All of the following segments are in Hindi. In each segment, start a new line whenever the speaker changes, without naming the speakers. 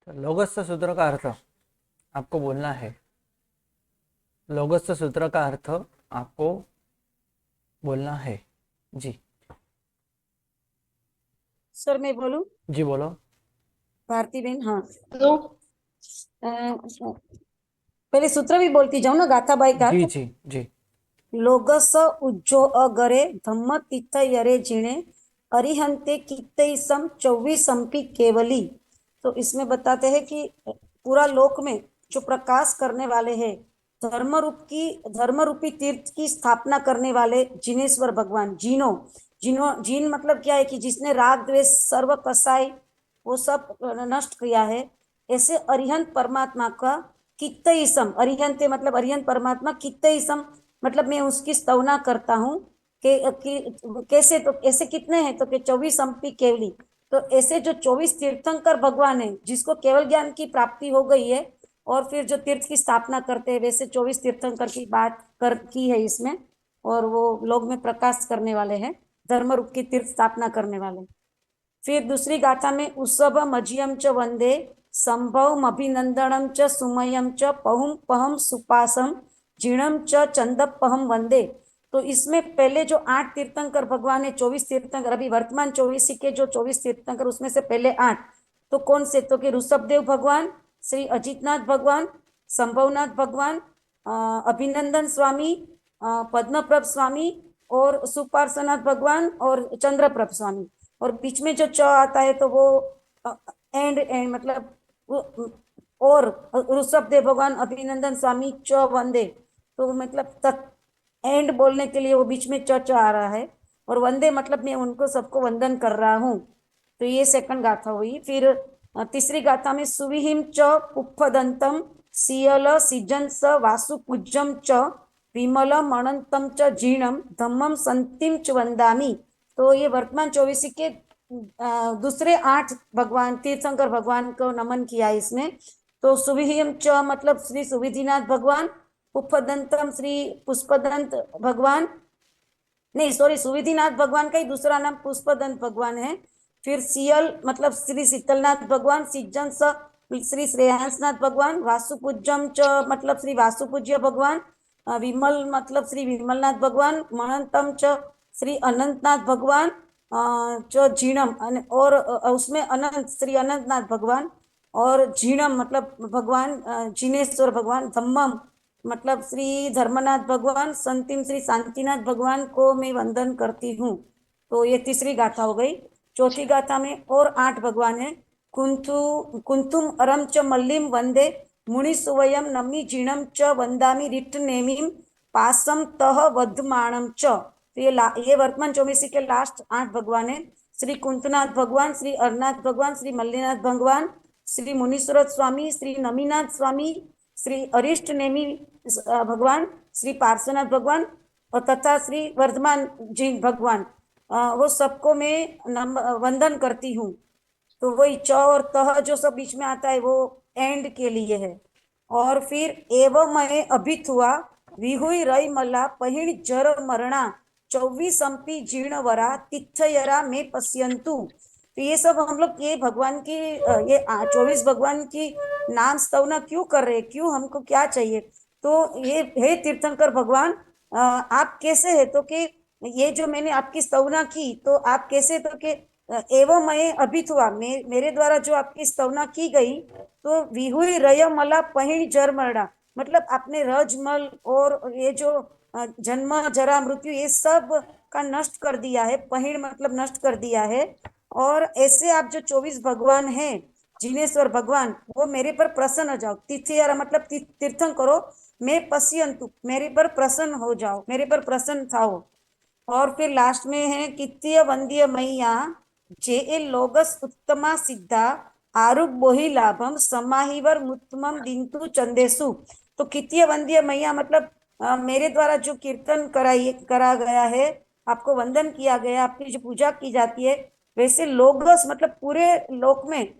तो लोगस सूत्र का अर्थ आपको बोलना है। लोगस सूत्र का अर्थ आपको बोलना है। जी।
सर मैं बोलूं?
जी बोलो।
भारती बहन, हाँ। तो पहले सूत्र भी बोलती जाऊं ना, गाथा बाई का
जी
अर्थ।
जी जी।
लोगस उज्जो अगरे धम्म तीर्थ यरे जिणे अरिहंते कित्तईसम चौवीसंपि केवली। तो इसमें बताते हैं कि पूरा लोक में जो प्रकाश करने वाले हैं, धर्म रूपी तीर्थ की स्थापना करने वाले जिनेश्वर भगवान, जीनो जिनो जीन मतलब क्या है कि जिसने राग द्वेष सर्व कसाई वो सब नष्ट किया है, ऐसे अरिहंत परमात्मा का कित्तईसम, अरिहंत मतलब अरिहंत परमात्मा, कित्तईसम मतलब मैं उसकी स्तवना करता हूँ कि कैसे, तो ऐसे कितने हैं, तो कि 24 केवली। तो ऐसे जो 24 तीर्थंकर भगवान है जिसको केवल ज्ञान की प्राप्ति हो गई है, और फिर जो तीर्थ की स्थापना करते हैं, वैसे 24 तीर्थंकर की बात कर की है इसमें। और वो लोग में प्रकाश करने वाले हैं, धर्म रूप की तीर्थ स्थापना करने वाले। फिर दूसरी गाथा में उसभ मजियम च वंदे संभव अभिनंदनम च सुमयम च पहुम पहम सुपासम जीणम च चंदपहम वंदे। तो इसमें पहले जो 8 तीर्थंकर भगवान है, 24 तीर्थंकर, अभी वर्तमान 24 के जो 24 तीर्थंकर, उसमें से पहले 8 तो कौन से, तो कि ऋषभदेव भगवान, श्री अजितनाथ भगवान, संभवनाथ भगवान, अभिनंदन स्वामी, पद्मप्रभ स्वामी, और सुपार्श्वनाथ भगवान, और चंद्रप्रभ स्वामी। और बीच में जो च आता है तो वो एंड मतलब और ऋषभ देव भगवान, अभिनंदन स्वामी, च वंदे। तो मतलब तत् एंड बोलने के लिए वो बीच में च आ रहा है, और वंदे मतलब मैं उनको सबको वंदन कर रहा हूँ। तो ये सेकंड गाथा हुई। फिर तीसरी गाथा में सुविहिम च पुप्पदंतम सियल सिजन स वासु पूज्यम च विमल मणंतम च जीणम धम्मम संतिम च वंदामी। तो ये वर्तमान 24 के दूसरे 8 भगवान तीर्थंकर भगवान को नमन किया इसमें। तो सुविहिम च मतलब श्री सुविधिनाथ भगवान, पुष्पदंतम श्री पुष्पदंत भगवान, नहीं सॉरी, सुविधिनाथ भगवान का ही दूसरा नाम पुष्पदंत भगवान है। फिर सियल मतलब श्री शीतलनाथ भगवान, सिज्जन स श्री श्रेयांसनाथ भगवान, वासुपूज्यम च मतलब श्री वासुपूज्य भगवान, विमल मतलब श्री विमलनाथ भगवान, महंतम च श्री अनंतनाथ भगवान, च झीणम और उसमें अनंत श्री अनंतनाथ भगवान, और झीणम मतलब भगवान जिनेश्वर भगवान, धम्मम मतलब श्री धर्मनाथ भगवान, संतिम श्री शांतिनाथ भगवान को मैं वंदन करती हूँ। तो ये तीसरी गाथा हो गई। चौथी गाथा में और 8 भगवान है। कुंथु कुंथुम अरम च मल्लिम वंदे मुनि सुवयम नमी जीणम च वंदामी रिट नेमीम पासम तह वधमाणम च। तो ये वर्तमान 24 के लास्ट 8 भगवान है। श्री कुंतनाथ भगवान, श्री अरनाथ भगवान, श्री मल्लीनाथ भगवान, श्री मुनीश्वर स्वामी, श्री नमीनाथ स्वामी, श्री अरिष्ट नेमी भगवान, श्री पार्श्वनाथ भगवान, और तथा श्री वर्धमान जी भगवान, वो सबको मैं वंदन करती हूँ। तो वही च और तह जो सब बीच में आता है वो एंड के लिए है। और फिर एवं मैं अभित हुआ विहुई रई मला पहिण जर मरणा 24 जीर्ण वरा तिथयरा में पश्यंतु। तो ये सब हम लोग ये भगवान की ये 24 भगवान की नाम स्तवना क्यों कर रहे, क्यों हमको क्या चाहिए। तो ये हे तीर्थंकर भगवान, आप कैसे है, तो कि ये जो मैंने आपकी स्तवना की तो आप कैसे, तो कि एवं मैं अभित हुआ, मेरे द्वारा जो आपकी स्तवना की गई, तो विहुई रय मला पहिण जर मरना मतलब आपने रजमल और ये जो जन्म जरा मृत्यु ये सब का नष्ट कर दिया है, पहिण मतलब नष्ट कर दिया है। और ऐसे आप जो 24 भगवान हैं, जिनेश्वर भगवान, वो मेरे पर प्रसन्न हो जाओ। तीर्थयारा मतलब तीर्थन करो, मैं पश्यंतु मेरे पर प्रसन्न हो जाओ, मेरे पर प्रसन्न थाओ। और फिर लास्ट में है कित्तीय वंद्य मैया जे ए लोगस उत्तमा सिद्धा आरुग बोहि लाभम समाहिवर मुत्तमम दिंतु चंदेसु। तो कित्तीय वंद्य मैया मतलब मेरे द्वारा जो कीर्तन करा गया है, आपको वंदन किया गया, आपकी जो पूजा की जाती है, वैसे लोगस मतलब पूरे लोक में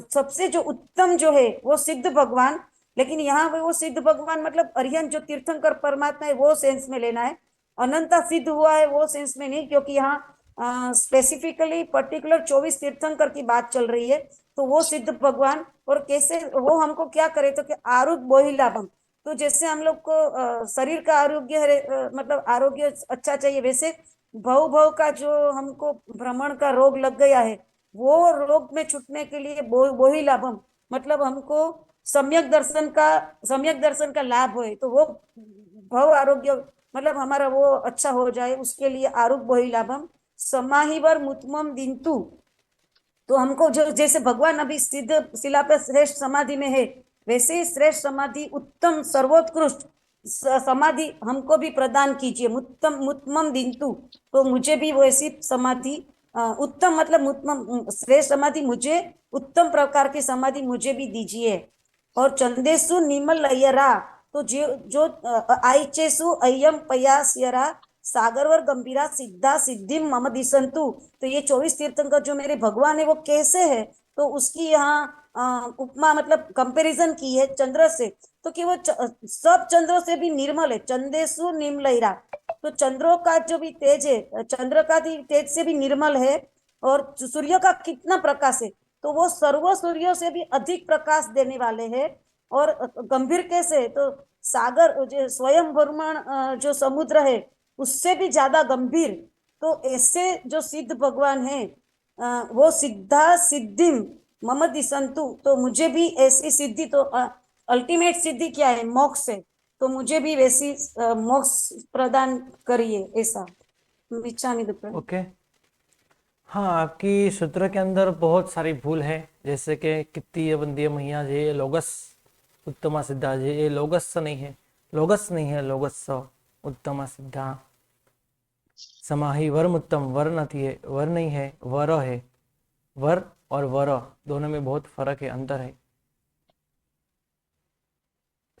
सबसे जो उत्तम जो है वो सिद्ध भगवान। लेकिन यहाँ पे वो सिद्ध भगवान मतलब अरिहंत जो तीर्थंकर परमात्मा है वो सेंस में लेना है, अनंता सिद्ध हुआ है वो सेंस में नहीं, क्योंकि यहाँ स्पेसिफिकली पर्टिकुलर 24 तीर्थंकर की बात चल रही है। तो वो सिद्ध भगवान, और कैसे वो हमको क्या करे, तो कि आरुग बोहिलाभम। तो जैसे हम लोग को शरीर का आरोग्य मतलब आरोग्य अच्छा चाहिए, वैसे भव भव का जो हमको भ्रमण का रोग लग गया है, वो रोग में छूटने के लिए बोहिलाभम, मतलब हमको सम्यक दर्शन का लाभ होए, तो वो भव आरोग्य मतलब हमारा वो अच्छा हो जाए, उसके लिए आरुग बोहिलाभम समाहिवर मुतमम दिंतु। तो हमको जो जैसे भगवान अभी सिद्ध शिला पे श्रेष्ठ समाधि में है, वैसे ही श्रेष्ठ समाधि उत्तम सर्वोत्कृष्ट समाधि हमको भी प्रदान कीजिए, उत्तम उत्तम दिंतु। तो मुझे भी वैसी समाधि उत्तम मतलब उत्तम श्रेष्ठ समाधि मुझे, उत्तम प्रकार की समाधि मुझे भी दीजिए। और चंदेसु निमल लयरा, तो जो आइचेसु अयम पयासयरा सागरवर गंभीरा सिद्धा सिद्धि मम दिसंतु। तो ये 24 तीर्थंकर जो मेरे भगवान है वो कैसे है, तो उसकी यहाँ उपमा मतलब कंपैरिजन की है चंद्र से, तो कि वो सब चंद्रों से भी निर्मल है, चंदेसु निमलयरा। तो चंद्रों का जो भी तेज है, चंद्र का भी तेज से भी निर्मल है, और सूर्य का कितना प्रकाश है, तो वो सर्व सूर्यों से भी अधिक प्रकाश देने वाले हैं। और गंभीर कैसे है, तो सागर जो स्वयं ब्रह्मांड जो समुद्र है उससे भी ज्यादा गंभीर। तो ऐसे जो सिद्ध भगवान है वो सिद्धा सिद्धि मम दिसंतु। तो मुझे भी ऐसी सिद्धि, तो अल्टीमेट सिद्धि क्या है, मोक्ष है, तो मुझे भी वैसी मोक्ष प्रदान करिए, ऐसा इच्छामि दुक्कड़।
ओके। हाँ, आपकी सूत्र के अंदर बहुत सारी भूल है, जैसे कि कित्तीय वंदीय मैया जे लोगस उत्तमा सिद्धा जे, ये लोगस नहीं है, लोगस नहीं है, लोगस उत्तमा सिद्धा। समाही वर्म उत्तम, वर नहीं है, वर नहीं है, वर है। वर और वर दोनों में बहुत फर्क है, अंतर है।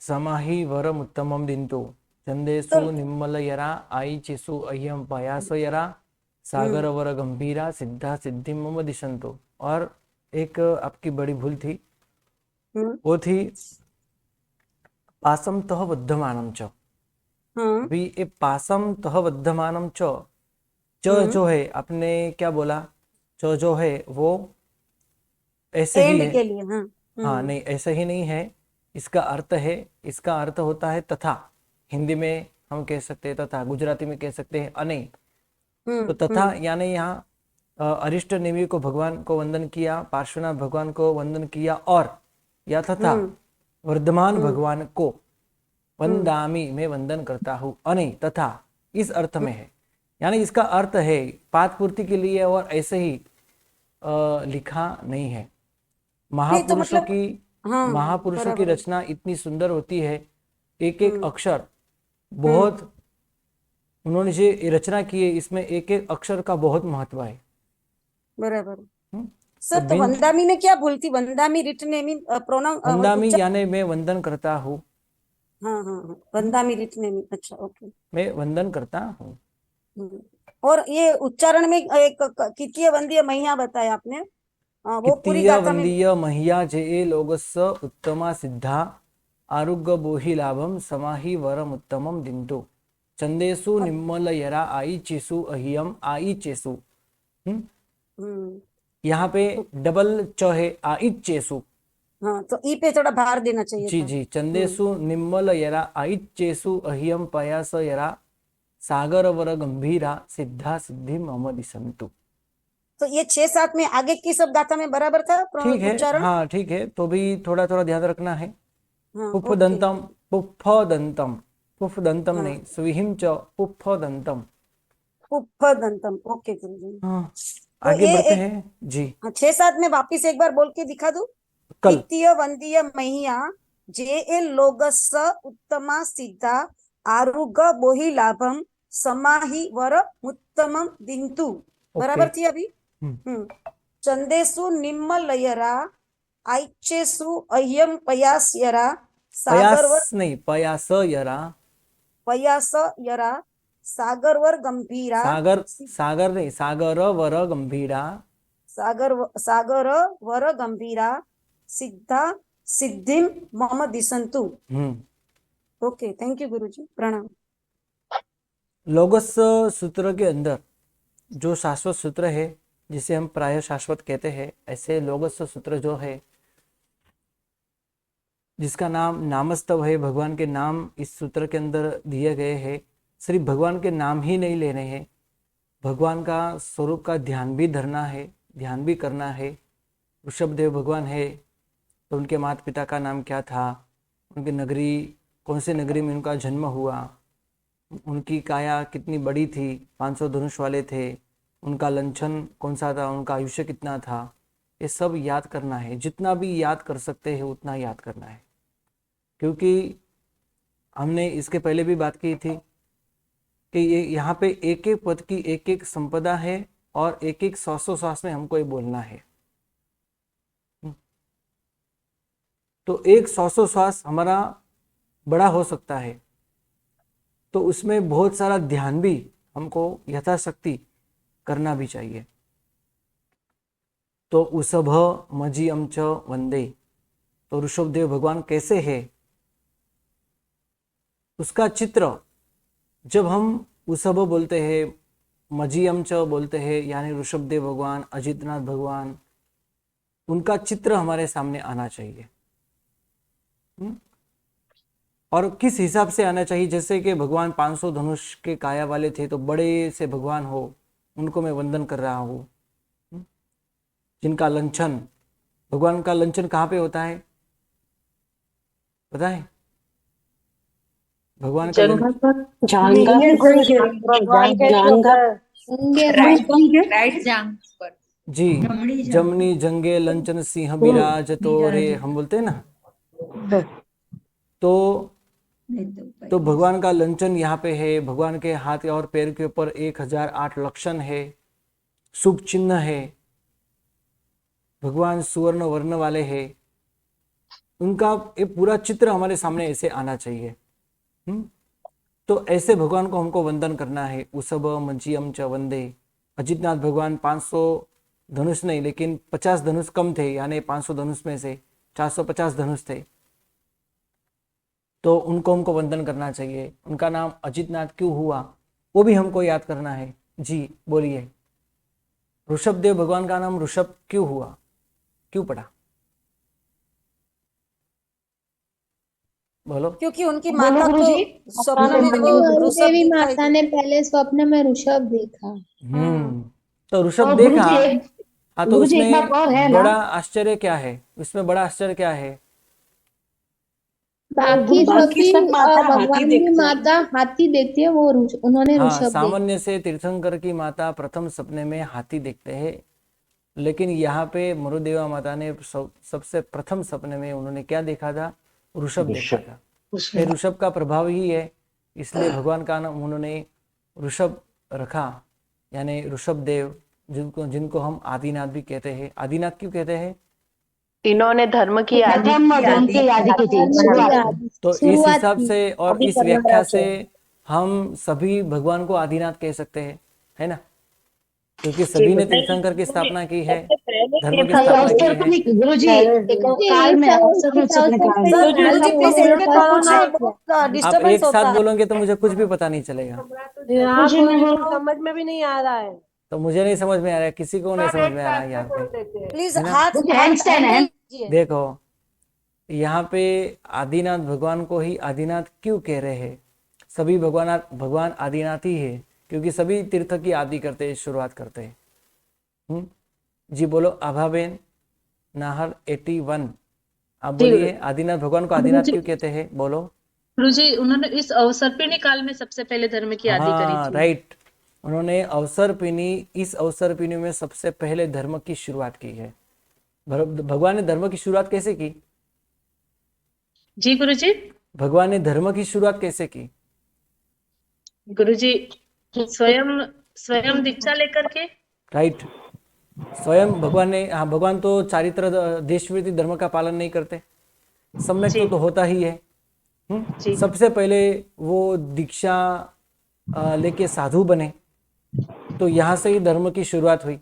समाही वरम उत्तमम दिंतु
तो
चंदेसु निम्मल यरा आई चिसु अय्यम पयास यरा सागर
हम्म
वर गंभीरा सिद्धा सिद्धि मम दिशंतु। और एक आपकी बड़ी भूल थी,
हम्म
वो थी पासम तह बद्धमानम च।
हम्म
अभी ये पासम तह बद्धमानम च
हम्म
जो है, आपने क्या बोला, च जो है वो ऐसे ही
एंड
है।
के लिए, हाँ।
हाँ,
हम्म
नहीं, ऐसे ही नहीं है। इसका अर्थ है, इसका अर्थ होता है तथा। हिंदी में हम कह सकते हैं तथा, गुजराती में कह सकते हैं अने। तो तथा
हम्म
यानी यहाँ अरिष्ट नेमी को भगवान को वंदन किया, पार्श्वनाथ भगवान को वंदन किया, और या तथा
हम्म
वर्धमान
हम्म
भगवान को
हम्म
वंदामी, मैं वंदन करता हूँ, अने तथा इस अर्थ में
हम्म।
है। यानी इसका अर्थ है पाद पूर्ति के लिए, और ऐसे ही लिखा नहीं है।
नहीं तो
महापुरुषों
मतलब,
की
हाँ,
महापुरुषों की
बराबर है।
रचना इतनी सुंदर होती है, एक एक
हम्म
अक्षर
हम्म
बहुत, उन्होंने जो ये रचना की है इसमें एक एक अक्षर का बहुत महत्व है।
बराबर है।
हम्म? तो
सर, तो
बिन
वंदामी में क्या भूल थी, वंदामी रिटने मीन प्रोनाउन
वंदामी
उच्चारण।
यानी मैं वंदन करता हूँ।
हाँ हाँ हाँ,
हम्म?
वंदामी रिटने मीन, अच्छा, ओके।
मैं वंदन करता हूँ।
हम्म। और ये उच्चारण में एक कितीय वंदीय महिया बताया आपने, वो पूरी
कित्तीय
गाथा में।
वंदीय महिया जे लोगस्य उत्तमा सिद्धा आरुग्य बोहि लाभम समाहि वरम उत्तमम दिंतु चंदेसु निम्मल यरा आई चेसु अहियम आई चेसु।
हम्म
यहाँ पे
तो
डबल च है, आई चेसु।
हाँ, तो ई पे थोड़ा भार देना चाहिए
जी
था।
जी, चंदेसु निम्मल यरा आई चेसु अहियम पयास यरा सागर वर गंभीरा सिद्धा सिद्धि मम दिसंतु।
तो ये 6-7 में आगे की सब गाथा में बराबर था
ठीक है,
उच्चारण।
हाँ ठीक है, तो भी थोड़ा थोड़ा ध्यान रखना है।
हाँ,
पुफ
ओके।
दंतम, पुफ दंतम, पुफ दंतम नहीं,
हाँ,
स्विहिम च पुफ दंतम।
उप दंतम, ओके गुरुजी।
हाँ,
तो
आगे
ये
बढ़ते
एक,
हैं जी।
हाँ, 6-7 में वापिस एक बार बोल के दिखा दूं।
कल।
कित्तीय वंदीय महिया जे ए लोगस्स उत्तमा सिद्धा आरुग बोहि लाभम समाहि वर उत्तमम दिंतु।
ओके।
बराबर थी अभी। चंदेसु निम्न लयरा आइचेसु अह्यम पयासयरा सागरवर
पयास नहीं, पयास यरा।
पयास यरा सागरवर गंभीरा
सागर, सागर नहीं, सागर वर गंभीरा।
सागर वर गंभीरा सिद्धा सिद्धिम मम दिसंतु।
हम्म।
ओके, थैंक यू गुरुजी, प्रणाम।
लोगस सूत्र के अंदर जो शाश्वत सूत्र है जिसे हम प्राय शाश्वत कहते हैं, ऐसे लोगस सूत्र जो है, जिसका नाम नामस्तव है, भगवान के नाम इस सूत्र के अंदर दिए गए हैं। सिर्फ भगवान के नाम ही नहीं लेने हैं, भगवान का स्वरूप का ध्यान भी धरना है, ध्यान भी करना है। ऋषभदेव भगवान है तो उनके माता पिता का नाम क्या था, उनकी नगरी कौन सी नगरी में उनका जन्म हुआ, उनकी काया कितनी बड़ी थी, 500 धनुष वाले थे, उनका लंछन कौन सा था, उनका आयुष्य कितना था, ये सब याद करना है। जितना भी याद कर सकते हैं उतना याद करना है, क्योंकि हमने इसके पहले भी बात की थी कि ये यहाँ पे एक एक पद की एक एक संपदा है और एक एक श्वासोश्वास में हमको ये बोलना है। तो एक श्वासोश्वास हमारा बड़ा हो सकता है, तो उसमें बहुत सारा ध्यान भी हमको यथाशक्ति करना भी चाहिए। तो उसभ मजीयम च वंदे, तो ऋषभदेव भगवान कैसे है, उसका चित्र जब हम उसभ बोलते हैं, मजीयम च बोलते हैं, यानी ऋषभदेव भगवान, अजितनाथ भगवान, उनका चित्र हमारे सामने आना चाहिए। और किस हिसाब से आना चाहिए, जैसे कि भगवान 500 धनुष के काया वाले थे तो बड़े से भगवान हो, उनको मैं वंदन कर रहा हूँ। जिनका लंछन, भगवान का लंछन कहाँ पे होता है पता है? भगवान का
राइट जांग पर
जी, जमनी जंगे लंचन सिंह बिराज तोरे, हम बोलते हैं ना। तो भगवान का लंचन यहाँ पे है, भगवान के हाथ और पैर के ऊपर 1008 लक्षण है, शुभ चिन्ह है, भगवान सुवर्ण वर्ण वाले हैं, उनका एक पूरा चित्र हमारे सामने ऐसे आना चाहिए। तो ऐसे भगवान को हमको वंदन करना है। उसभ मंचियम च वंदे, अजितनाथ भगवान 500 धनुष नहीं लेकिन 50 धनुष कम थे, यानी 500 धनुष में से 450 धनुष थे, तो उनको हमको वंदन करना चाहिए। उनका नाम अजितनाथ क्यों हुआ वो भी हमको याद करना है। जी बोलिए, ऋषभदेव भगवान का नाम ऋषभ क्यों हुआ, क्यों पड़ा, बोलो।
क्योंकि उनकी माता तो स्वप्न में तो ऋषभ
देवी
दिखाई
माता ने पहले स्वप्न में ऋषभ देखा।
तो ऋषभ देखा। हाँ, तो उसमें बड़ा आश्चर्य क्या है, उसमें बड़ा आश्चर्य क्या है?
बाकी सब भगवान की माता हाथी देखती है, वो उन्होंने
हाँ,
ऋषभ
सामान्य से तीर्थंकर की माता प्रथम सपने में हाथी देखते हैं, लेकिन यहाँ पे मरुदेवा माता ने सबसे प्रथम सपने में उन्होंने क्या देखा था? ऋषभ देखा था। ये ऋषभ का प्रभाव ही है, इसलिए भगवान का नाम उन्होंने ऋषभ रखा, यानी ऋषभ देव, जिनको हम आदिनाथ भी कहते हैं। आदिनाथ क्यों कहते हैं?
इन्होंने धर्म की आदि की थी।
तो इस हिसाब से और इस व्याख्या से हम सभी भगवान को आदिनाथ कह सकते हैं, है ना, क्योंकि सभी ने तीर्थंकर की स्थापना की है, धर्म की स्थापना की है।
गुरुजी प्लीज इनके कारण से बहुत
आप
डिस्टर्बेंस
एक
होता
साथ
है।
बोलोगे तो मुझे कुछ भी पता नहीं चलेगा।
समझ में भी नहीं आ रहा है।
तो मुझे नहीं समझ में आ रहा है, किसी को नहीं समझ में आ रहा है यहाँ पे।
प्लीज हाथ कीजिए।
देखो, यहाँ पे आदिनाथ भगवान को ही आदिनाथ क्यों कह रहे हैं? सभी भगवान आदिनाथ ही है, क्योंकि सभी तीर्थ की आदि करते हैं, शुरुआत करते हैं। जी बोलो, आभाबेन नाहर 81, आप बोलिए, आदिनाथ भगवान को आदिनाथ क्यों कहते हैं, बोलो।
गुरुजी, उन्होंने इस अवसर्पिणी काल में सबसे पहले धर्म की आदि करी थी।
राइट, उन्होंने इस अवसर्पिणी में सबसे पहले धर्म की शुरुआत की है। भगवान ने धर्म की शुरुआत कैसे की?
जी गुरुजी।
भगवान ने धर्म की शुरुआत कैसे की?
गुरुजी, स्वयं दीक्षा लेकर के।
राइट, स्वयं भगवान ने, हाँ, भगवान तो चारित्र देश विरोधी धर्म का पालन नहीं करते, सम्यक तो होता ही है। सबसे पहले वो दीक्षा लेके साधु बने, तो यहाँ से ही धर्म की शुरुआत हुई।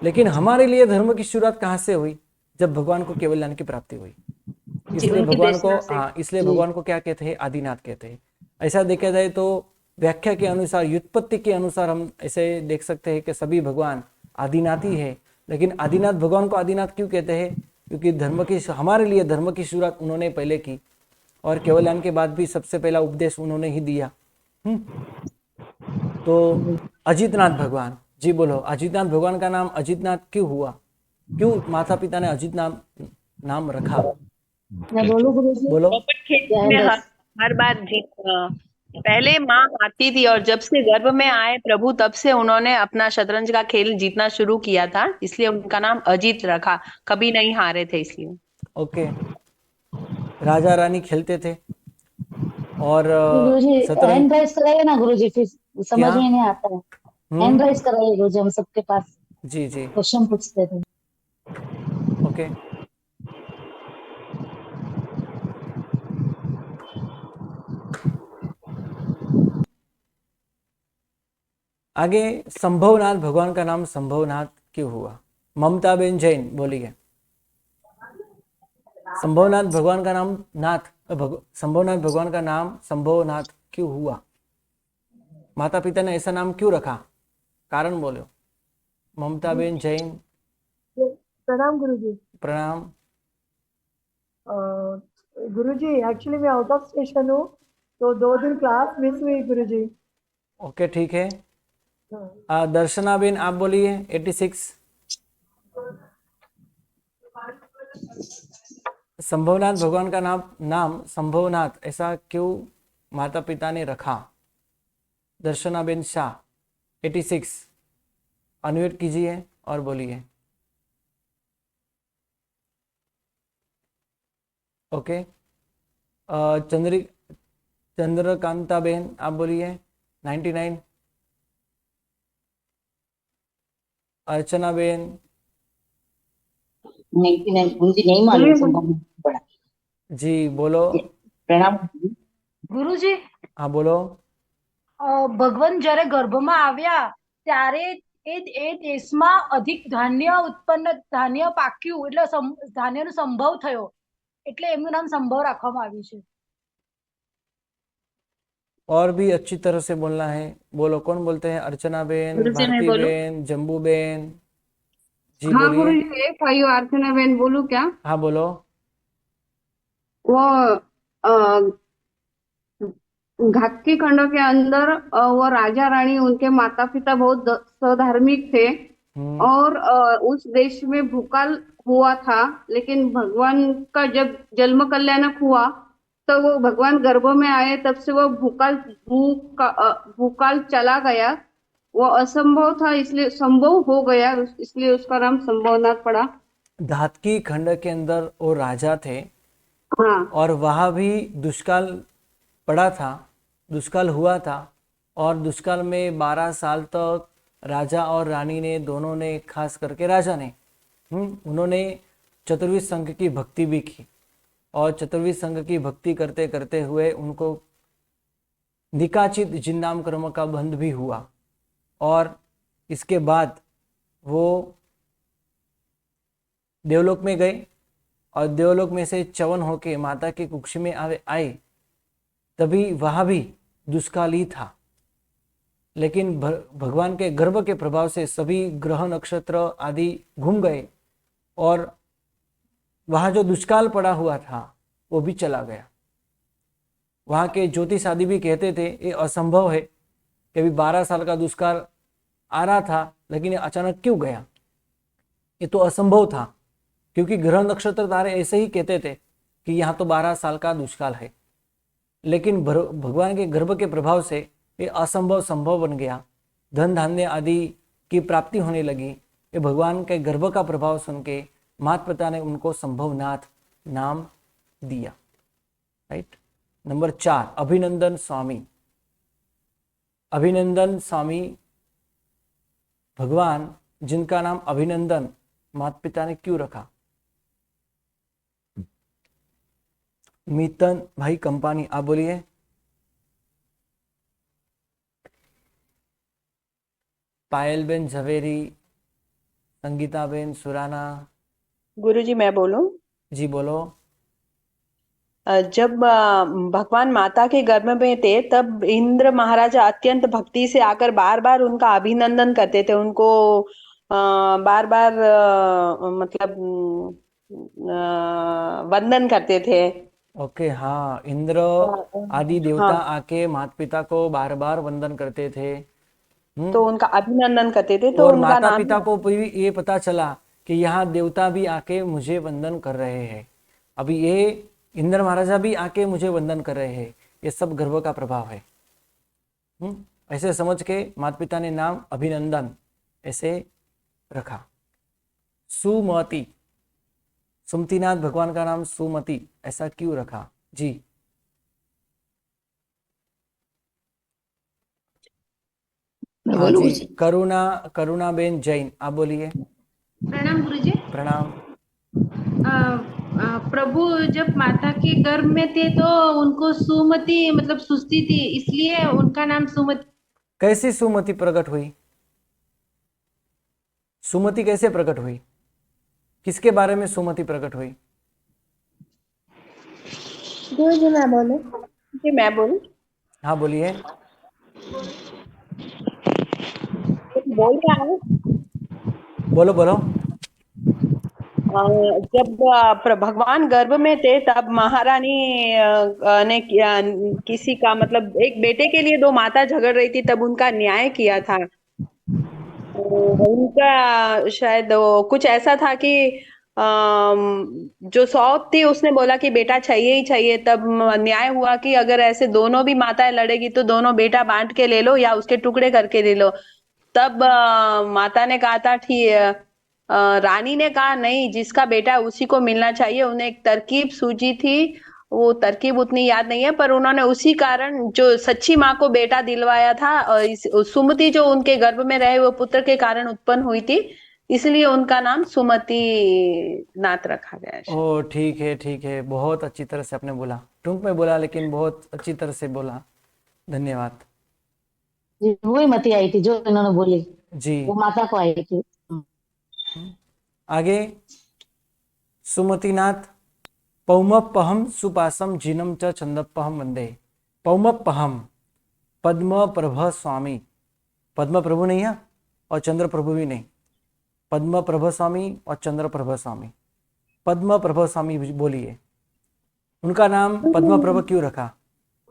लेकिन हमारे लिए धर्म की शुरुआत कहाँ से हुई? जब भगवान को केवल ज्ञान की प्राप्ति हुई। इसलिए भगवान को, हाँ, इसलिए भगवान को क्या कहते हैं? आदिनाथ कहते हैं। ऐसा देखा जाए तो व्याख्या के अनुसार, व्युत्पत्ति के अनुसार हम ऐसे देख सकते हैं कि सभी भगवान आदिनाथ ही है। लेकिन आदिनाथ भगवान को आदिनाथ क्यों कहते हैं? क्योंकि धर्म की, हमारे लिए धर्म की शुरुआत उन्होंने पहले की और केवल्यान के बाद भी सबसे पहला उपदेश उन्होंने ही दिया। तो अजितनाथ भगवान, जी बोलो, अजितनाथ भगवान का नाम अजितनाथ क्यों हुआ? क्यों माता पिता ने अजित नाम रखा?
मैं बोलूं गुरुजी?
बोलो।
पोपट खेल में हर बार पहले माँ आती थी और जब से गर्भ में आए प्रभु तब से उन्होंने अपना शतरंज का खेल जीतना शुरू किया था, इसलिए उनका नाम अजीत रखा, कभी नहीं हारे थे इसलिए।
ओके, राजा रानी खेलते थे और
गुरुजी
शतरंज
हैंड राइज कराइए ना गुरुजी, फिर समझ
क्या?
में नहीं आता है। हैंड राइज कराइए गुरुजी, हम सबके पास
जी जी,
क्वेश्चन पूछते थे।
ओके। आगे संभवनाथ भगवान का नाम संभवनाथ क्यों हुआ? ममता बेन जैन बोलिए। संभवनाथ भगवान का नाम संभवनाथ भगवान का नाम संभवनाथ क्यों हुआ? माता पिता ने ऐसा नाम क्यों रखा? कारण बोलो। ममता बेन जैन।
प्रणाम गुरुजी।
प्रणाम।
गुरुजी एक्चुअली मैं आउट ऑफ स्टेशन हूँ, तो 2 दिन क्लास मिस हुई गुरुजी।
ओके ठीक है। दर्शना बेन आप बोलिए 86। संभवनाथ भगवान का नाम संभवनाथ ऐसा क्यों माता पिता ने रखा? दर्शना बेन शाह 86 अनम्यूट कीजिए और बोलिए। ओके। चंद्रकांता बेन आप बोलिए 99। अर्चना बेन
99 गुरुजी नहीं मालूम, संभव पड़ा।
जी बोलो।
प्रणाम
ગુરુજી,
हाँ बोलो।
ભગવાન જ્યારે ગર્ભમાં આવ્યા ત્યારે એ દેશમાં અધિક ધાન્ય પાક્યું, એટલે ધાન્યનો સંભવ થયો, એટલે એમનું નામ સંભવ રાખવામાં આવ્યું છે।
और भी अच्छी तरह से बोलना है, बोलो। कौन बोलते हैं? अर्चना बेन,
गुरुजी, मैं
भारती
बोलूं?
बेन, जम्बू बेन, जी
हाँ
बोलिए।
गुरुजी, एक भाई अर्चना बहन बोलूं क्या?
हाँ बोलो।
वो घाटकी खंड के अंदर वो राजा रानी उनके माता पिता बहुत सधार्मिक थे और उस देश में भूकाल हुआ था, लेकिन भगवान का जब जन्म कल्याणक हुआ तो वो भगवान गर्भ में आए, तब से वो भूकाल चला गया। वो असंभव था इसलिए संभव हो गया, इसलिए उसका नाम संभवनाथ पड़ा।
धातकी खंड के अंदर वो राजा थे
हाँ
और वहाँ भी दुष्काल पड़ा था, दुष्काल हुआ था और दुष्काल में 12 साल तक राजा और रानी ने, दोनों ने, खास करके राजा ने, उन्होंने चतुर्विध संघ की भक्ति भी की और चतुर्विध संघ की भक्ति करते करते हुए उनको निकाचित जिन्नाम कर्म का बंध भी हुआ और इसके बाद वो देवलोक में गए और देवलोक में से च्यवन होके माता के कुक्ष में आए, तभी वहाँ भी दुष्काल ही था। लेकिन भगवान के गर्भ के प्रभाव से सभी ग्रह नक्षत्र आदि घूम गए और वहाँ जो दुष्काल पड़ा हुआ था वो भी चला गया। वहाँ के ज्योतिष आदि भी कहते थे ये असंभव है कि अभी 12 साल का दुष्काल आ रहा था, लेकिन ये अचानक क्यों गया? ये तो असंभव था, क्योंकि ग्रह नक्षत्र तारे ऐसे ही कहते थे कि यहाँ तो 12 साल का दुष्काल है। लेकिन भगवान के गर्भ के प्रभाव से ये असंभव संभव बन गया, धन धान्य आदि की प्राप्ति होने लगी। ये भगवान के गर्भ का प्रभाव सुन के माता पिता ने उनको संभवनाथ नाम दिया। राइट। नंबर 4, अभिनंदन स्वामी। अभिनंदन स्वामी भगवान, जिनका नाम अभिनंदन माता पिता ने क्यों रखा? मितन भाई कंपानी आप बोलिए। पायल बेन झवेरी, संगीता बेन सुराना।
गुरुजी मैं बोलूं?
जी बोलो।
जब भगवान माता के गर्भ में थे तब इंद्र महाराजा अत्यंत भक्ति से आकर बार बार उनका अभिनंदन करते थे, उनको बार बार मतलब वंदन करते थे।
ओके, हाँ, इंद्र आदि देवता
हाँ,
आके माता पिता को बार बार वंदन करते थे।
तो उनका अभिनंदन करते थे, तो
और
उनका
माता
नाम
पिता को भी ये पता चला कि यहाँ देवता भी आके मुझे वंदन कर रहे हैं, अभी ये इंद्र महाराजा भी आके मुझे वंदन कर रहे हैं, ये सब गर्व का प्रभाव है। ऐसे समझ के माता पिता ने नाम अभिनंदन ऐसे रखा। सुमति, सुमतिनाथ भगवान का नाम सुमति ऐसा क्यों रखा? जी हाँ जी, करुणा बेन जैन, आप बोलिए।
प्रणाम गुरुजी।
प्रणाम।
प्रभु जब माता के गर्भ में थे तो उनको सुमति मतलब सुस्ती थी, इसलिए उनका नाम सुमति।
कैसी सुमति प्रकट हुई? सुमति कैसे प्रकट हुई? किसके बारे में सुमति प्रकट हुई?
गुरुजी मैं बोलूं?
जी मैं बोलूं?
हाँ बोलिए।
बोल रहा है।
बोलो बोलो।
जब भगवान गर्भ में थे तब महारानी ने किसी का मतलब एक बेटे के लिए दो माता झगड़ रही थी, तब उनका न्याय किया था। उनका शायद कुछ ऐसा था कि जो सौत थी उसने बोला कि बेटा चाहिए ही चाहिए, तब न्याय हुआ कि अगर ऐसे दोनों भी माताएं लड़ेगी तो दोनों बेटा बांट के ले लो या उसके टुकड़े करके ले लो। तब माता ने कहा था ठीक, रानी ने कहा नहीं, जिसका बेटा है उसी को मिलना चाहिए। उन्हें एक तरकीब सूझी थी, वो तरकीब उतनी याद नहीं है, पर उन्होंने उसी कारण जो सच्ची माँ को बेटा दिलवाया था, और सुमति जो उनके गर्भ में रहे वो पुत्र के कारण उत्पन्न हुई थी, इसलिए उनका नाम सुमति नाथ रखा गया है।
ओ ठीक है, बहुत अच्छी तरह से आपने बोला, टूंक में बोला लेकिन बहुत अच्छी तरह से बोला, धन्यवाद
जी। वही मती आई थी जो इन्होंने बोली,
जी।
वो माता को आई थी।
आगे, सुमतिनाथ पौमपहम सुपासम जिनम च चंदपहम वंदे। पौमपहम, पद्म प्रभ स्वामी, पद्म प्रभु नहीं है और चंद्र प्रभु भी नहीं, पद्म प्रभ स्वामी और चंद्र प्रभ स्वामी। पद्म प्रभ स्वामी बोलिए, उनका नाम पद्म प्रभ क्यों रखा?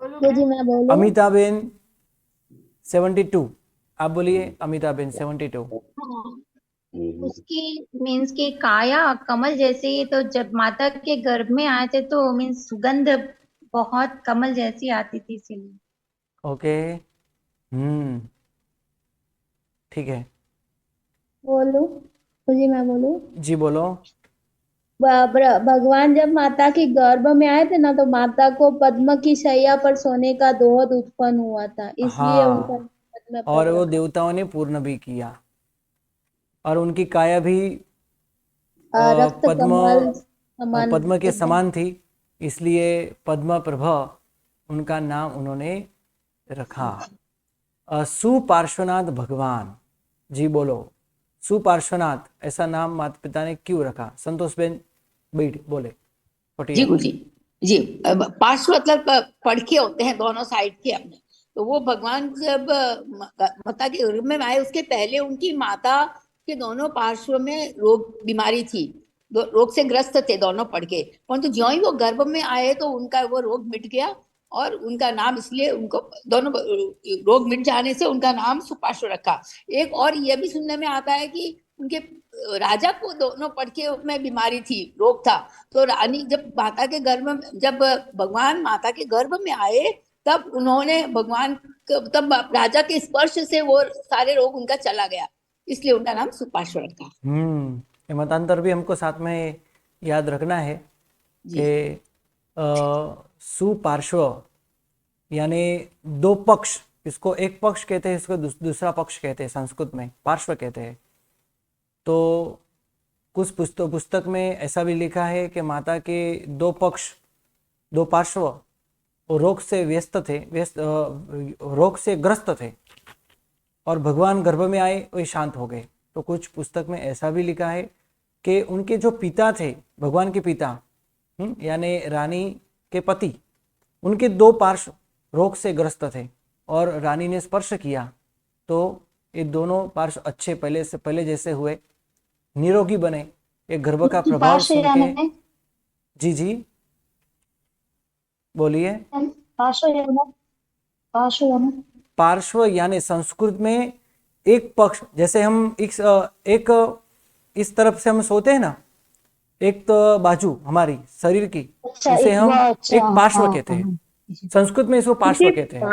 गुरुजी मैं बोलूं?
अमिताबेन 72, आप बोलिए। अमिताबेन 72।
उसकी मीन्स की काया कमल जैसी, तो जब माता के गर्भ में आए थे तो मीन्स सुगंध बहुत कमल जैसी आती थी, इसीलिए।
ओके, ठीक है।
बोलूं? गुरुजी मैं बोलूं?
जी बोलो।
भगवान जब माता के गर्भ में आए थे ना, तो माता को पद्म की शैया पर सोने का दोहत उत्पन्न हुआ था, इसलिए उनका
हाँ,
पद्म
और
प्रभ
वो
रखा।
देवताओं ने पूर्ण भी किया, और उनकी काया भी
रक्त
पद्म
कमल समान
पद्म के
एकदम।
समान थी, इसलिए पद्म प्रभ उनका नाम उन्होंने रखा। सुपार्श्वनाथ भगवान, जी बोलो। सुपार्श्वनाथ ऐसा नाम माता पिता ने क्यों रखा? संतोष बेन बीट बोले।
जी गुरुजी जी। पार्श्व मतलब पड़के होते हैं दोनों साइड के अपने, तो वो भगवान जब माता के गर्भ में आए उसके पहले उनकी माता के दोनों पार्श्व में रोग बीमारी थी, रोग से ग्रस्त थे दोनों पड़के, परंतु ज्यों ही वो गर्भ में आए तो उनका वो रोग मिट गया, और उनका नाम इसलिए उनको दोनों रोग मिट जाने से उनका नाम सुपार्श्व रखा। एक और ये भी सुनने में आता है कि उनके राजा को दोनों पड़के में बीमारी थी, रोग था, तो रानी जब माता के गर्भ में, जब भगवान माता के गर्भ में आए तब उन्होंने तब राजा के स्पर्श से वो सारे रोग उनका चला गया, इसलिए उनका नाम सुपार्श्व रखा।
ये मतांतर भी हमको साथ में याद रखना है कि सुपार्श्व यानी दो पक्ष, इसको एक पक्ष कहते हैं, इसको दूसरा पक्ष कहते हैं, संस्कृत में पार्श्व कहते हैं। तो कुछ पुस्तक में ऐसा भी लिखा है कि माता के दो पक्ष, दो पार्श्व रोग से रोग से ग्रस्त थे, और भगवान गर्भ में आए वे शांत हो गए। तो कुछ पुस्तक में ऐसा भी लिखा है कि उनके जो पिता थे, भगवान के पिता यानी रानी के पति, उनके दो पार्श्व रोग से ग्रस्त थे, और रानी ने स्पर्श किया तो ये दोनों पार्श्व अच्छे पहले जैसे हुए, निरोगी बने, एक गर्भ का प्रभाव
पार्श्व
सुन के।
यानी
जी जी बोलिए।
पार्श्व यानी पार्श्व यानी
पार्श्व यानी संस्कृत में एक पक्ष, जैसे हम एक इस तरफ से हम सोते हैं ना, एक तो बाजू हमारी शरीर की,
अच्छा,
इसे
एक
हम
वो अच्छा,
एक पार्श्व
हाँ,
कहते हैं।
हाँ।
संस्कृत में इसको पार्श्व
क्योंकि
कहते हैं।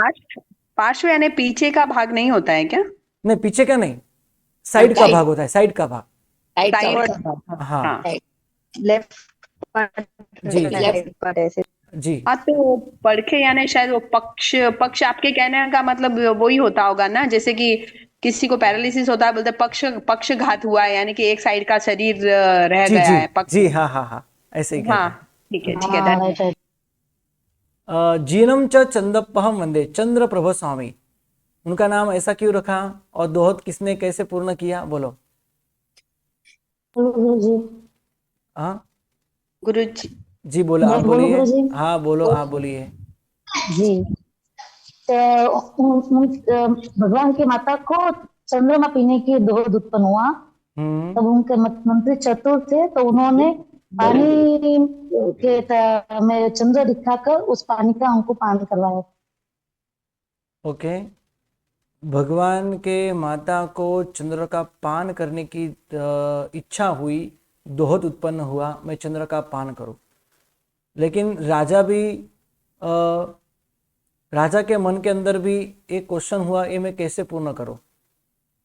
पार्श्व यानी पीछे का भाग नहीं होता है क्या?
नहीं, पीछे का नहीं, साइड का भाग होता है, साइड का भाग।
साइड
साइड
का
का।
हाँ
हाँ
लेफ्ट
जी जी
पार्ट ऐसे।
जी।
हाँ, तो पड़खे यानी शायद वो पक्ष आपके कहने का मतलब वही होता होगा ना, जैसे कि किसी को पैरालिसिस होता है, बोलते हैं पक्षघात हुआ है, यानी कि एक साइड का शरीर रह
जी
गया
जी
है, पक्ष।
जी, हाँ हाँ हाँ, ऐसे ही कहते
हाँ,
हैं।
ठीक है
हाँ,
धन्यवाद।
right, right.
जीनम च चंदप्पहम वंदे चंद्र प्रभ स्वामी, उनका नाम ऐसा क्यों रखा और दोहत किसने कैसे पूर्ण किया, बोलो।
गुरुजी,
हाँ
गुरु जी,
जी बोलो, आप
मैं बोलूं
बोलिए।
गुरुजी?
हाँ बोलो, आप बोलिए।
जी, तो भगवान की माता को चंद्रमा पीने की दोहद उत्पन्न हुआ। तब उनके मंत्री चतुर थे, तो उन्होंने पानी में चंद्र दिखाकर उस पानी का हमको पान करवाया।
ओके, भगवान के माता को चंद्र का पान करने की इच्छा हुई, दोहत उत्पन्न हुआ, मैं चंद्र का पान करूं। लेकिन राजा के मन के अंदर भी एक क्वेश्चन हुआ, ये मैं कैसे पूर्ण करूं।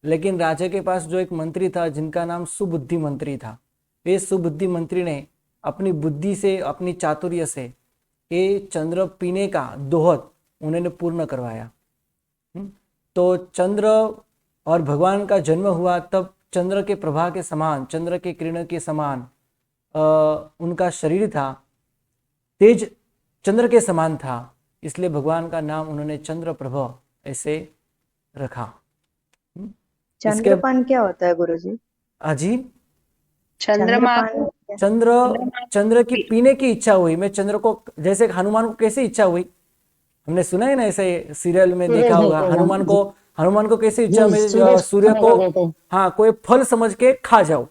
लेकिन राजा के पास जो एक मंत्री था जिनका नाम सुबुद्धि मंत्री था, ये सुबुद्धि मंत्री ने अपनी बुद्धि से, अपनी चातुर्य से ये चंद्र पीने का दोहत उन्होंने पूर्ण करवाया। तो चंद्र और भगवान का जन्म हुआ, तब चंद्र के प्रभा के समान, चंद्र के किरण के समान उनका शरीर था, तेज चंद्र के समान था, इसलिए भगवान का नाम उन्होंने चंद्र प्रभ ऐसे रखा।
चंद्रपान क्या होता है गुरुजी?
अजी,
चंद्रमा
चंद्र की पीने की इच्छा हुई, मैं चंद्र को, जैसे हनुमान को कैसे इच्छा हुई, हमने सुना है ना, ऐसे सीरियल में देखा होगा, हनुमान को कैसे इच्छा में सूर्य को, हाँ, कोई फल समझ के खा जाओ,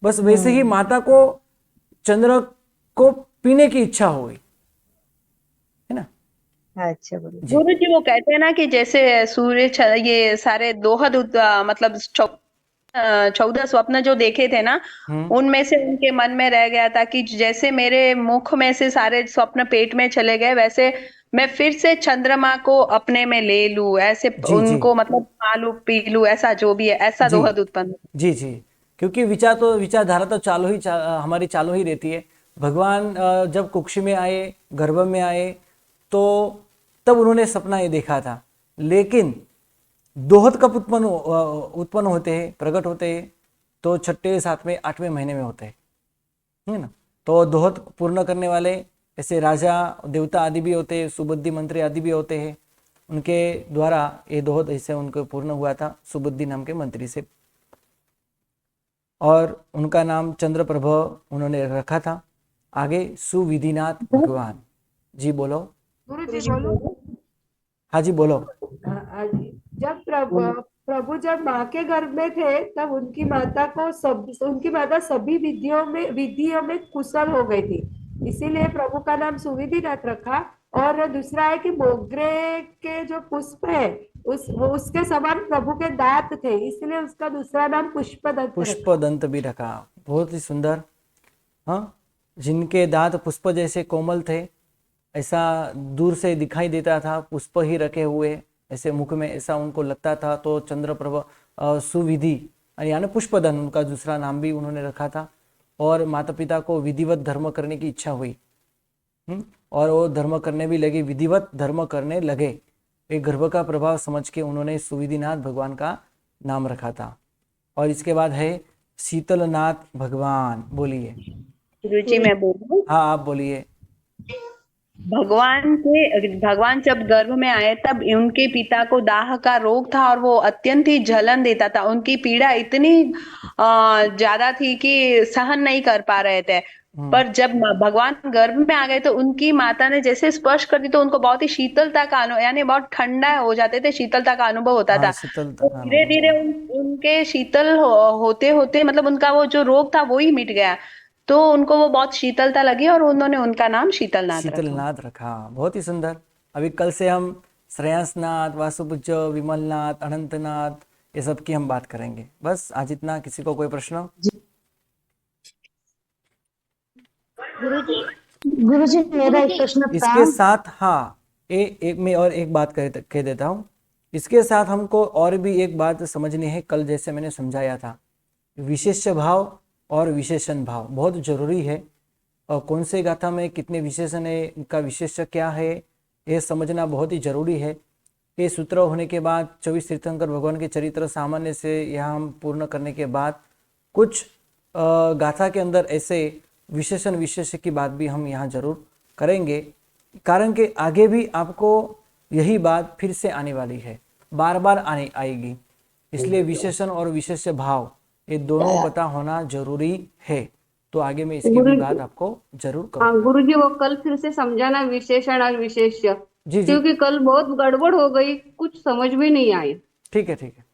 बस वैसे ही माता को चंद्र को पीने की इच्छा हुई, है ना।
अच्छा गुरुजी।
गुरु जी, वो कहते हैं ना कि जैसे ये सारे दोहद मतलब 14 स्वप्न जो देखे थे ना, उनमें से उनके मन में रह गया था कि जैसे मेरे मुख में से सारे स्वप्न पेट में चले गए, वैसे मैं फिर से चंद्रमा को अपने में ले लूं, ऐसे उनको मतलब खा लूं, पी लूं, ऐसा जो भी है, ऐसा दोहद उत्पन्न।
जी जी, क्योंकि विचारधारा तो हमारी चालू ही रहती है। भगवान जब कुक्षी में आए, गर्भ में आए, तो तब उन्होंने सपना ये देखा था, लेकिन दोहद कब उत्पन्न होते हैं, प्रकट होते हैं, तो 6, 7, 8वें महीने में होते हैं, है ना। तो दोहद पूर्ण करने वाले ऐसे राजा, देवता आदि भी होते हैं, सुबुद्धि मंत्री आदि भी होते हैं, उनके द्वारा ये दोहद ऐसे उनको पूर्ण हुआ था, सुबुद्धि नाम के मंत्री से, और उनका नाम चंद्र प्रभ उन्होंने रखा था। आगे सुविधिनाथ भगवान, जी बोलो।
गुरुजी बोलो।
हाँ जी बोलो।
जब प्रभु जब माँ के गर्भ में थे, तब उनकी माता सभी विधियों में कुशल हो गई थी, इसीलिए प्रभु का नाम सुविधिनाथ रखा। और दूसरा है कि मोगरे के जो पुष्प है, उसके समान प्रभु के दांत थे, इसलिए उसका दूसरा नाम
पुष्पदंत भी रखा। बहुत ही सुंदर। हाँ, जिनके दांत पुष्प जैसे कोमल थे, ऐसा दूर से दिखाई देता था, पुष्प ही रखे हुए ऐसे मुख में, ऐसा उनको लगता था, तो चंद्रप्रभ सुविधि यानी पुष्पदन उनका दूसरा नाम भी उन्होंने रखा था। और माता पिता को विधिवत धर्म करने की इच्छा हुई, और वो धर्म करने भी लगे, विधिवत धर्म करने लगे। एक गर्भ का प्रभाव समझ के उन्होंने सुविधिनाथ भगवान का नाम रखा था। और इसके बाद है शीतलनाथ भगवान, बोलिए।
गुरुजी मैं बोलूं?
हाँ आप बोलिए।
भगवान जब गर्भ में आए तब उनके पिता को दाह का रोग था और वो अत्यंत ही जलन देता था। उनकी पीड़ा इतनी ज्यादा थी कि सहन नहीं कर पा रहे थे। पर जब भगवान गर्भ में आ गए तो उनकी माता ने जैसे स्पर्श कर दी तो उनको बहुत ही शीतलता का अनुभव, यानी बहुत ठंडा हो जाते थे, शीतलता का अनुभव होता
हाँ
था।
शीतलता
तो
का
धीरे
अनुभव
धीरे उनके शीतल होते होते मतलब उनका वो जो रोग था वो ही मिट गया। तो उनको वो बहुत शीतलता लगी और उन्होंने उनका नाम शीतलनाथ रखा।
शीतलनाथ रखा। बहुत ही सुंदर। अभी कल से हम श्रेयांसनाथ, वासुपूज्य, विमलनाथ, अनंतनाथ ये सब की हम बात करेंगे। बस आज इतना। किसी को कोई प्रश्न?
गुरुजी मेरा एक प्रश्न था।
इसके साथ हाँ एक मैं और एक बात कह देता हूँ। इसके साथ हमको और भी एक बात समझनी है। कल जैसे मैंने समझाया था, विशेष भाव और विशेषण भाव बहुत जरूरी है। और कौन से गाथा में कितने विशेषण है, इनका विशेष क्या है, ये समझना बहुत ही जरूरी है। ये सूत्र होने के बाद 24 तीर्थंकर भगवान के चरित्र सामान्य से यहाँ हम पूर्ण करने के बाद कुछ गाथा के अंदर ऐसे विशेषण विशेष की बात भी हम यहाँ जरूर करेंगे, कारण कि आगे भी आपको यही बात फिर से आने वाली है, बार बार आएगी। इसलिए विशेषण और विशेष भाव ये दोनों पता होना जरूरी है। तो आगे मैं इसकी भी बात आपको जरूर
हाँ
करूँगा।
गुरुजी, वो कल फिर से समझाना विशेषण और विशेष्य,
जी जी
क्योंकि कल बहुत गड़बड़ हो गई, कुछ समझ में नहीं आई।
ठीक है ठीक है।